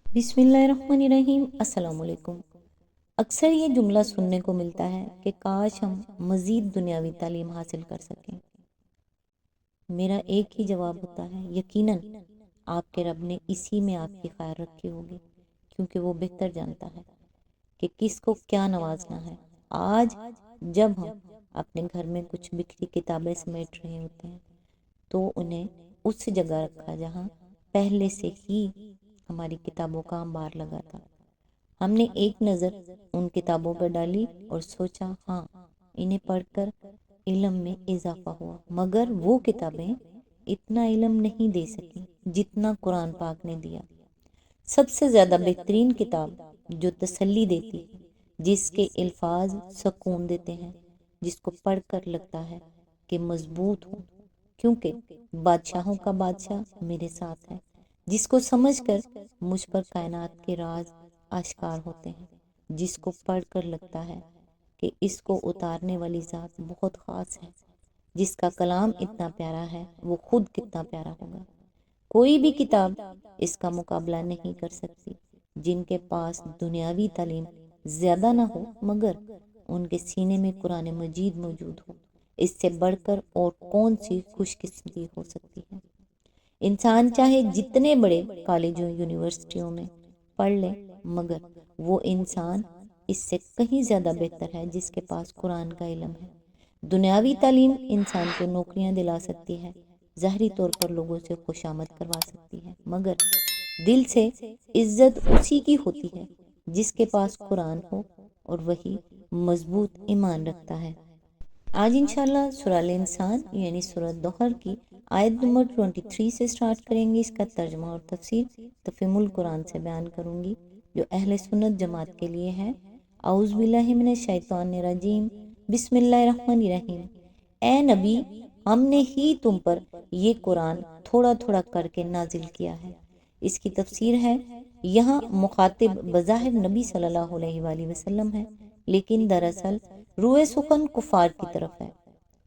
بسم اللہ الرحمن الرحیم۔ السلام علیکم۔ اکثر یہ جملہ سننے کو ملتا ہے کہ کاش ہم مزید دنیاوی تعلیم حاصل کر سکیں۔ میرا ایک ہی جواب ہوتا ہے، یقیناً آپ کے رب نے اسی میں آپ کی خیر رکھی ہوگی، کیونکہ وہ بہتر جانتا ہے کہ کس کو کیا نوازنا ہے۔ آج جب ہم اپنے گھر میں کچھ بکھری کتابیں سمیٹ رہے ہوتے ہیں تو انہیں اس جگہ رکھا جہاں پہلے سے ہی ہماری کتابوں کا انبار لگا تھا۔ ہم نے ایک نظر ان کتابوں پر ڈالی اور سوچا ہاں، انہیں پڑھ کر علم میں اضافہ ہوا، مگر وہ کتابیں اتنا علم نہیں دے سکیں جتنا قرآن پاک نے دیا۔ سب سے زیادہ بہترین کتاب جو تسلی دیتی ہے، جس کے الفاظ سکون دیتے ہیں، جس کو پڑھ کر لگتا ہے کہ مضبوط ہوں کیونکہ بادشاہوں کا بادشاہ میرے ساتھ ہے، جس کو سمجھ کر مجھ پر کائنات کے راز آشکار ہوتے ہیں، جس کو پڑھ کر لگتا ہے کہ اس کو اتارنے والی ذات بہت خاص ہے، جس کا کلام اتنا پیارا ہے وہ خود کتنا پیارا ہوگا۔ کوئی بھی کتاب اس کا مقابلہ نہیں کر سکتی۔ جن کے پاس دنیاوی تعلیم زیادہ نہ ہو مگر ان کے سینے میں قرآن مجید موجود ہو، اس سے بڑھ کر اور کون سی خوش قسمتی ہو سکتی ہے۔ انسان چاہے جتنے بڑے کالجوں یونیورسٹیوں میں پڑھ لے مگر وہ انسان اس سے کہیں زیادہ بہتر ہے جس کے پاس قرآن کا علم ہے۔ دنیاوی تعلیم انسان کو نوکریاں دلا سکتی ہے، ظاہری طور پر لوگوں سے خوش آمد کروا سکتی ہے، مگر دل سے عزت اسی کی ہوتی ہے جس کے پاس قرآن ہو اور وہی مضبوط ایمان رکھتا ہے۔ آج انشاءاللہ سورہ الانسان یعنی سورہ دہر کی آیت نمبر 23 سے سٹارٹ کریں گے۔ اس کا ترجمہ اور تفسیر تفہیم القرآن سے بیان کروں گی جو اہل سنت جماعت کے لیے ہے۔ اعوذ باللہ من الشیطان الرجیم، بسم اللہ الرحمن الرحیم۔ اے نبی، ہم نے ہی تم پر یہ قرآن تھوڑا تھوڑا کر کے نازل کیا ہے۔ اس کی تفسیر ہے، یہاں مخاطب بظاہر نبی صلی اللہ علیہ وآلہ وسلم ہے، لیکن دراصل روئے سخن کفار کی طرف ہے۔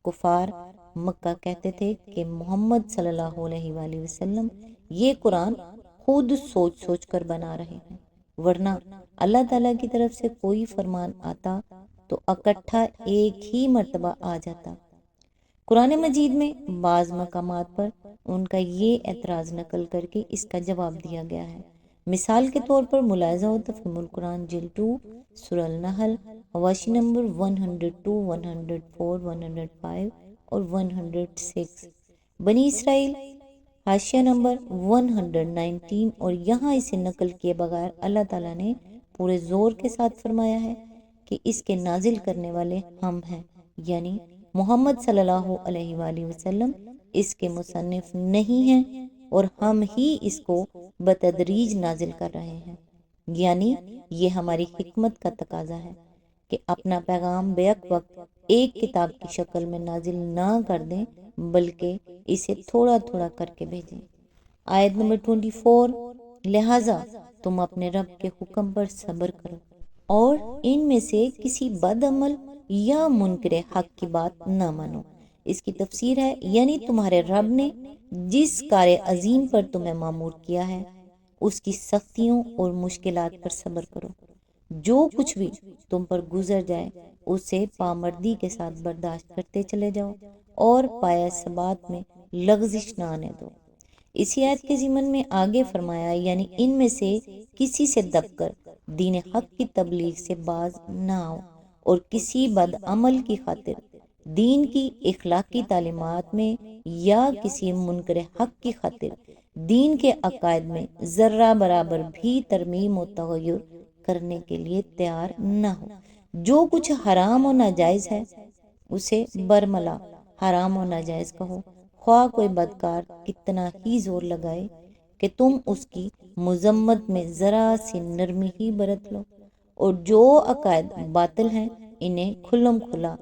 کفار مکہ کہتے تھے کہ محمد صلی اللہ علیہ وآلہ وسلم یہ قرآن خود سوچ سوچ کر بنا رہے ہیں، ورنہ اللہ تعالیٰ کی طرف سے کوئی فرمان آتا تو اکٹھا ایک ہی مرتبہ آ جاتا۔ قرآن مجید میں بعض مقامات پر ان کا یہ اعتراض نقل کر کے اس کا جواب دیا گیا ہے۔ مثال کے طور پر ملاحظہ ہو تفہیم القرآن جلد 2 سورہ النحل حواشی نمبر 102، 104، 105 اور 106، بنی اسرائیل حاشیہ نمبر 119، اور یہاں اسے نقل کیے بغیر اللہ تعالیٰ نے پورے زور کے ساتھ فرمایا ہے کہ اس کے نازل کرنے والے ہم ہیں، یعنی محمد صلی اللہ علیہ وآلہ وسلم اس کے مصنف نہیں ہیں اور ہم ہی اس کو بتدریج نازل کر رہے ہیں۔ یعنی یہ ہماری حکمت کا تقاضا ہے کہ اپنا پیغام بیک وقت ایک کتاب کی شکل میں نازل نہ کر دیں بلکہ اسے تھوڑا تھوڑا کر کے بھیجیں۔ آیت نمبر 24، لہٰذا تم اپنے رب کے حکم پر صبر کرو اور ان میں سے کسی بد عمل یا منکر حق کی بات نہ مانو۔ اس کی تفسیر ہے، یعنی تمہارے رب نے جس کار عظیم پر تمہیں مامور کیا ہے اس کی سختیوں اور مشکلات پر صبر کرو۔ جو کچھ بھی تم پر گزر جائے اسے پامردی کے ساتھ برداشت کرتے چلے جاؤ اور پایہ ثبات میں لغزش نہ آنے دو۔ اسی آیت کے ضمن میں آگے فرمایا، یعنی ان میں سے کسی سے دب کر دین حق کی تبلیغ سے باز نہ آؤ اور کسی بد عمل کی خاطر دین کی اخلاقی تعلیمات میں یا کسی منکر حق کی خاطر دین کے عقائد میں ذرہ برابر بھی ترمیم و تغیر کرنے کے لیے تیار نہ ہو۔ جو کچھ حرام و ناجائز ہے اسے برملا حرام و ناجائز کہو، خواہ کوئی بدکار کتنا ہی زور لگائے کہ تم اس کی مذمت میں ذرا سی نرمی ہی برت لو، اور جو عقائد باطل ہیں انہیں کھلم کھلا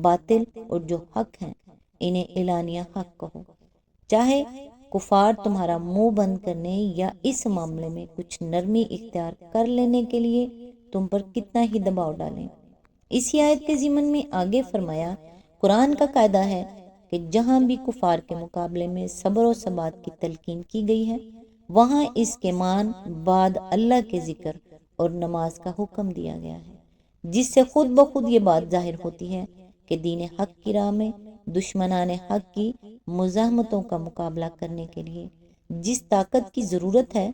باطل اور جو حق ہیں انہیں اعلانیہ حق کہو، چاہے کفار تمہارا منہ بند کرنے یا اس معاملے میں کچھ نرمی اختیار کر لینے کے لیے تم پر کتنا ہی دباؤ ڈالیں۔ اسی آیت کے ضمن میں آگے فرمایا، قرآن کا قاعدہ ہے کہ جہاں بھی کفار کے مقابلے میں صبر و ثبات کی تلقین کی گئی ہے وہاں اس کے مان بعد اللہ کے ذکر اور نماز کا حکم دیا گیا ہے، جس سے خود بخود یہ بات ظاہر ہوتی ہے کہ دین حق کی راہ میں دشمنان حق کی مزاحمتوں کا مقابلہ کرنے کے لیے جس طاقت کی ضرورت ہے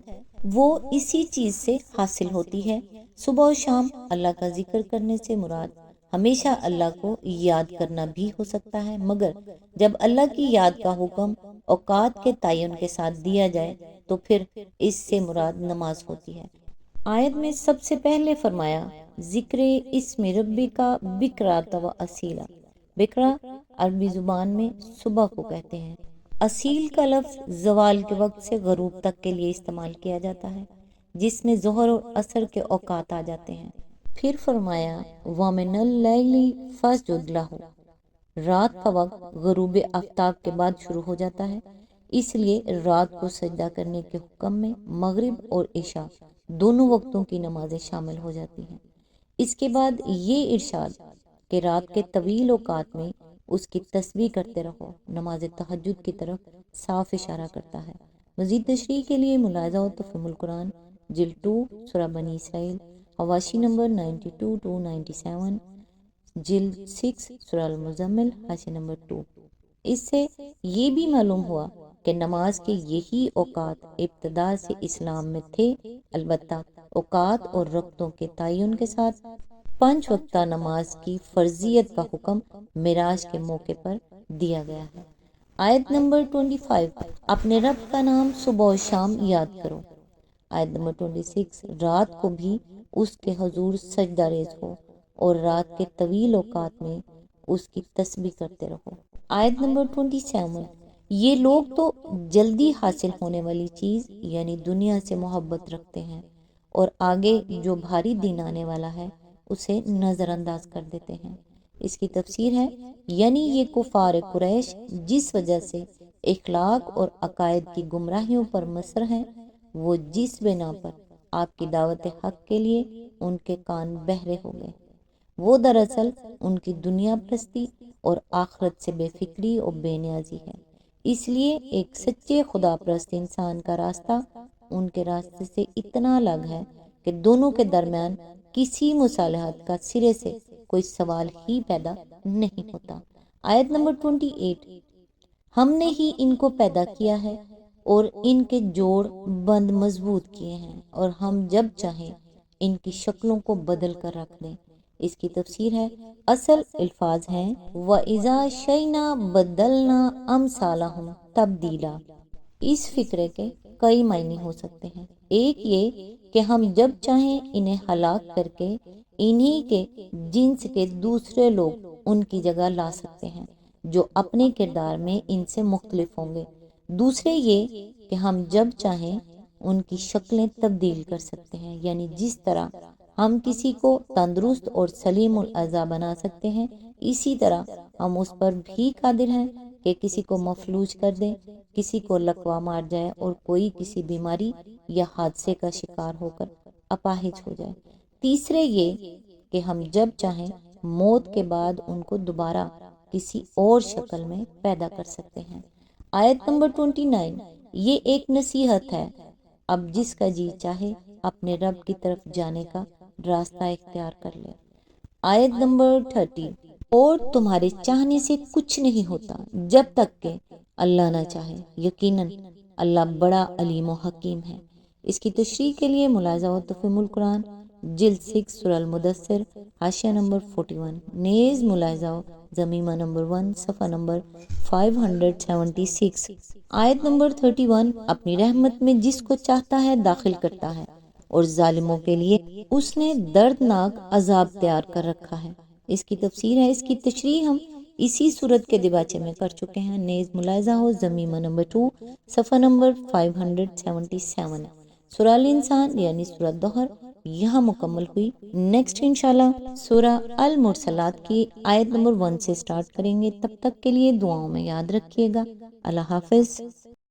وہ اسی چیز سے حاصل ہوتی ہے۔ صبح و شام اللہ کا ذکر کرنے سے مراد ہمیشہ اللہ کو یاد کرنا بھی ہو سکتا ہے، مگر جب اللہ کی یاد کا حکم اوقات کے تعین کے ساتھ دیا جائے تو پھر اس سے مراد نماز ہوتی ہے۔ آیت میں سب سے پہلے فرمایا ذکر اسم ربی کا بکرات و اصیلا۔ بکرا عربی زبان میں صبح کو کہتے ہیں۔ اصیل کا لفظ زوال کے وقت سے غروب تک کے لیے استعمال کیا جاتا ہے، جس میں ظہر اور عصر کے اوقات آ جاتے ہیں۔ پھر فرمایا وَمِنَ اللَّيْلِ فَاسْجُدْ لَهُ۔ رات کا وقت غروب آفتاب کے بعد شروع ہو جاتا ہے، اس لیے رات کو سجدہ کرنے کے حکم میں مغرب اور عشاء دونوں وقتوں کی نمازیں شامل ہو جاتی ہیں۔ اس کے بعد یہ ارشاد کہ رات کے طویل اوقات میں اس کی تسبیح کرتے رہو نماز تہجد کی طرف صاف اشارہ کرتا ہے۔ مزید تشریح کے لیے ملاحظہ ہو تو تفہیم القرآن جلد 2 سورہ بنی اسرائیل حواشی نمبر 92 to 97، جلد 6 سورہ المزمل حاشیہ نمبر 2۔ اس سے یہ بھی معلوم ہوا کہ نماز کے یہی اوقات ابتدا سے اسلام میں تھے، البتہ اوقات اور رکعتوں کے تعین کے ساتھ 5 وقتہ نماز کی فرضیت کا حکم معراج کے موقع پر دیا گیا ہے۔ آیت نمبر 25 اپنے رب کا نام صبح و شام یاد کرو۔ آیت نمبر 26 رات کو بھی اس کے حضور سجدہ ریز ہو اور رات کے طویل اوقات میں اس کی تسبیح کرتے رہو۔ آیت نمبر 27 یہ لوگ تو جلدی حاصل ہونے والی چیز یعنی دنیا سے محبت رکھتے ہیں اور آگے جو بھاری دن آنے والا ہے اسے نظر انداز کر دیتے ہیں۔ اس کی تفسیر ہے یعنی یہ کفار قریش جس وجہ سے اخلاق اور عقائد کی گمراہیوں پر مصر ہیں، وہ جس بنا پر آپ کی دعوت حق کے لیے ان کے کان بہرے ہو گئے، وہ دراصل ان کی دنیا پرستی اور آخرت سے بے فکری اور بے نیازی ہے۔ اس لیے ایک سچے خدا پرست انسان کا راستہ ان کے راستے سے اتنا الگ ہے کہ دونوں کے درمیان کسی مصالحت کا سرے سے کوئی سوال ہی پیدا نہیں ہوتا۔ آیت نمبر 28 ہم نے ہی ان کو پیدا کیا ہے اور ان کے جوڑ بند مضبوط کیے ہیں اور ہم جب چاہیں ان کی شکلوں کو بدل کر رکھ دیں۔ اس کی تفسیر ہے اصل الفاظ ہیں وَإِذَا شَئْنَا بَدَّلْنَا أَمْثَالَهُمْ تَبْدِيلًا۔ اس فکرے کے کئی معنی ہو سکتے ہیں۔ ایک یہ کہ ہم جب چاہیں انہیں ہلاک کر کے انہی کے جنس کے دوسرے لوگ ان کی جگہ لا سکتے ہیں جو اپنے کردار میں ان سے مختلف ہوں گے۔ دوسرے یہ کہ ہم جب چاہیں ان کی شکلیں تبدیل کر سکتے ہیں، یعنی جس طرح ہم کسی کو تندرست اور سلیم الاضلاع بنا سکتے ہیں اسی طرح ہم اس پر بھی قادر ہیں کہ کسی کو مفلوج کر دیں، کسی کو لقوہ مار جائے اور کوئی کسی بیماری یا حادثے کا شکار ہو کر اپاہج ہو جائے۔ تیسرے یہ کہ ہم جب چاہیں موت کے بعد ان کو دوبارہ کسی اور شکل میں پیدا کر سکتے ہیں۔ آیت نمبر 29 یہ ایک نصیحت ہے، اب جس کا جی چاہے اپنے رب کی طرف جانے کا راستہ اختیار کر لے۔ آیت نمبر 30 اور تمہارے چاہنے سے کچھ نہیں ہوتا جب تک کہ اللہ نہ چاہے، یقیناً اللہ بڑا علیم و حکیم ہے۔ اس کی تشریح کے لیے ملاحظہ ہو تفہیم القرآن جلد 6 سورہ المدثر حاشیہ نمبر 41، نیز ملاحظہ ہو ضمیمہ نمبر 1 صفحہ نمبر 576۔ آیت نمبر 31 اپنی رحمت میں جس کو چاہتا ہے داخل کرتا ہے اور ظالموں کے لیے اس نے دردناک عذاب تیار کر رکھا ہے۔ اس کی تفسیر ہے، اس کی تشریح ہم اسی صورت کے دیباچے میں کر چکے ہیں، نیز ملاحظہ ہو ضمیمہ نمبر 2 صفحہ نمبر 577۔ سورہ الانسان یعنی سورہ دہر یہاں مکمل ہوئی۔ نیکسٹ انشاءاللہ سورہ المرسلات کی آیت نمبر 1 سے سٹارٹ کریں گے۔ تب تک کے لیے دعاؤں میں یاد رکھیے گا۔ اللہ حافظ۔